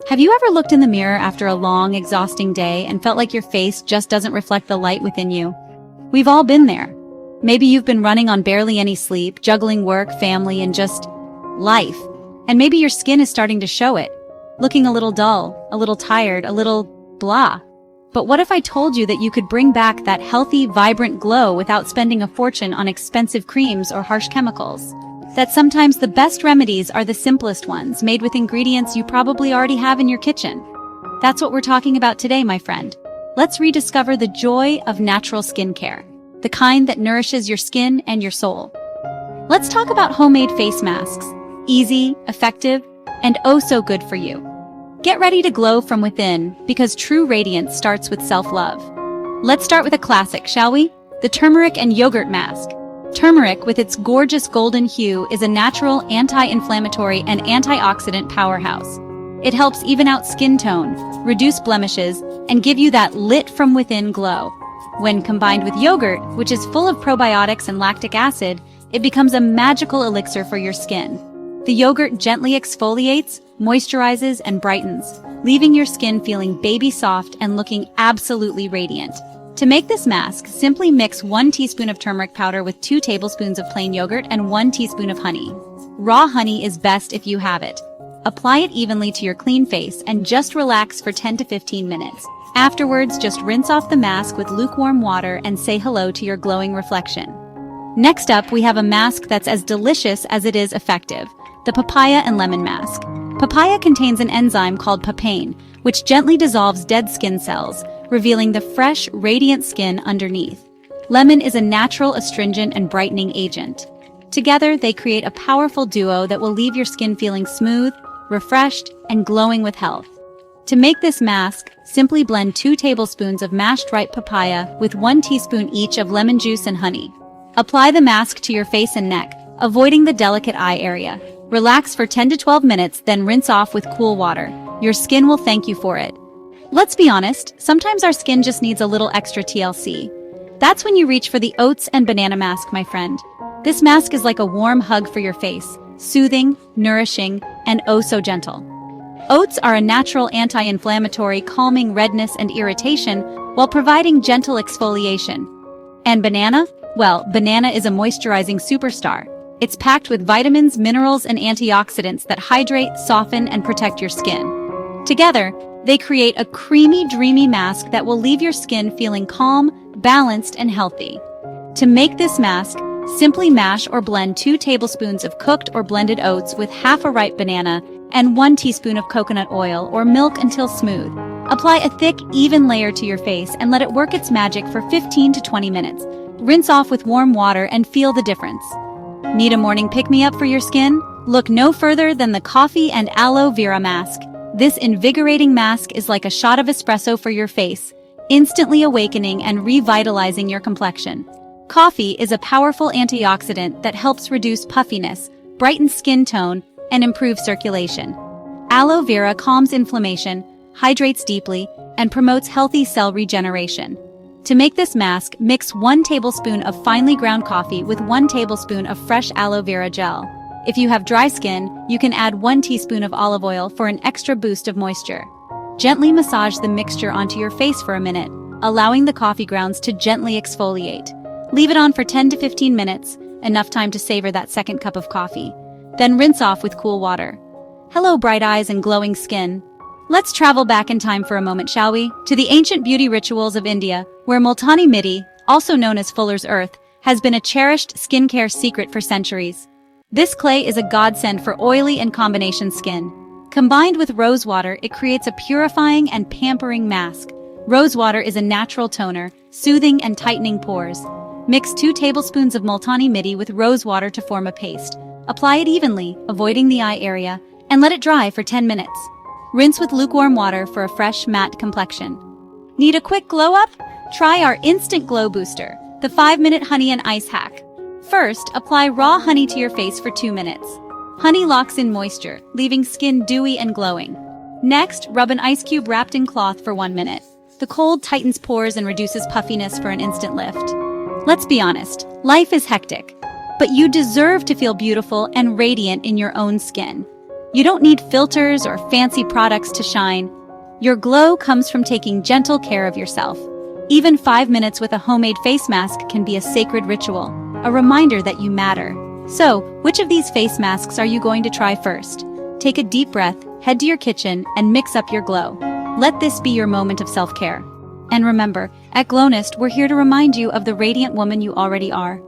Have you ever looked in the mirror after a long, exhausting day and felt like your face just doesn't reflect the light within you? We've all been there. Maybe you've been running on barely any sleep, juggling work, family, and just life. And maybe your skin is starting to show it, looking a little dull, a little tired, a little blah. But what if I told you that you could bring back that healthy, vibrant glow without spending a fortune on expensive creams or harsh chemicals? That sometimes the best remedies are the simplest ones, made with ingredients you probably already have in your kitchen. That's what we're talking about today, my friend. Let's rediscover the joy of natural skincare, the kind that nourishes your skin and your soul. Let's talk about homemade face masks. Easy, effective, and oh so good for you. Get ready to glow from within, because true radiance starts with self-love. Let's start with a classic, shall we? The turmeric and yogurt mask. Turmeric, with its gorgeous golden hue, is a natural anti-inflammatory and antioxidant powerhouse. It helps even out skin tone, reduce blemishes, and give you that lit-from-within glow. When combined with yogurt, which is full of probiotics and lactic acid, it becomes a magical elixir for your skin. The yogurt gently exfoliates, moisturizes, and brightens, leaving your skin feeling baby-soft and looking absolutely radiant. To make this mask, simply mix 1 teaspoon of turmeric powder with 2 tablespoons of plain yogurt and 1 teaspoon of honey. Raw honey is best if you have it. Apply it evenly to your clean face and just relax for 10 to 15 minutes. Afterwards, just rinse off the mask with lukewarm water and say hello to your glowing reflection. Next up, we have a mask that's as delicious as it is effective, the papaya and lemon mask. Papaya contains an enzyme called papain, which gently dissolves dead skin cells, revealing the fresh, radiant skin underneath. Lemon is a natural astringent and brightening agent. Together, they create a powerful duo that will leave your skin feeling smooth, refreshed, and glowing with health. To make this mask, simply blend 2 tablespoons of mashed ripe papaya with 1 teaspoon each of lemon juice and honey. Apply the mask to your face and neck, avoiding the delicate eye area. Relax for 10 to 12 minutes, then rinse off with cool water. Your skin will thank you for it. Let's be honest, sometimes our skin just needs a little extra TLC. That's when you reach for the oats and banana mask, my friend. This mask is like a warm hug for your face, soothing, nourishing, and oh so gentle. Oats are a natural anti-inflammatory, calming redness and irritation while providing gentle exfoliation. And banana? Well, banana is a moisturizing superstar. It's packed with vitamins, minerals, and antioxidants that hydrate, soften, and protect your skin. Together, they create a creamy, dreamy mask that will leave your skin feeling calm, balanced, and healthy. To make this mask, simply mash or blend 2 tablespoons of cooked or blended oats with half a ripe banana and 1 teaspoon of coconut oil or milk until smooth. Apply a thick, even layer to your face and let it work its magic for 15 to 20 minutes. Rinse off with warm water and feel the difference. Need a morning pick-me-up for your skin? Look no further than the Coffee and Aloe Vera mask. This invigorating mask is like a shot of espresso for your face, instantly awakening and revitalizing your complexion. Coffee is a powerful antioxidant that helps reduce puffiness, brighten skin tone, and improve circulation. Aloe vera calms inflammation, hydrates deeply, and promotes healthy cell regeneration. To make this mask, mix 1 tablespoon of finely ground coffee with 1 tablespoon of fresh aloe vera gel. If you have dry skin, you can add 1 teaspoon of olive oil for an extra boost of moisture. Gently massage the mixture onto your face for a minute, allowing the coffee grounds to gently exfoliate. Leave it on for 10 to 15 minutes, enough time to savor that second cup of coffee. Then rinse off with cool water. Hello, bright eyes and glowing skin. Let's travel back in time for a moment, shall we? To the ancient beauty rituals of India, where Multani Mitti, also known as Fuller's Earth, has been a cherished skincare secret for centuries. This clay is a godsend for oily and combination skin. Combined with rosewater, it creates a purifying and pampering mask. Rosewater is a natural toner, soothing and tightening pores. Mix 2 tablespoons of Multani Mitti with rosewater to form a paste. Apply it evenly, avoiding the eye area, and let it dry for 10 minutes. Rinse with lukewarm water for a fresh, matte complexion. Need a quick glow-up? Try our Instant Glow Booster, the 5-minute honey and ice hack. First, apply raw honey to your face for 2 minutes. Honey locks in moisture, leaving skin dewy and glowing. Next, rub an ice cube wrapped in cloth for 1 minute. The cold tightens pores and reduces puffiness for an instant lift. Let's be honest, life is hectic. But you deserve to feel beautiful and radiant in your own skin. You don't need filters or fancy products to shine. Your glow comes from taking gentle care of yourself. Even 5 minutes with a homemade face mask can be a sacred ritual, a reminder that you matter. So, which of these face masks are you going to try first? Take a deep breath, head to your kitchen, and mix up your glow. Let this be your moment of self-care. And remember, at Glownest, we're here to remind you of the radiant woman you already are.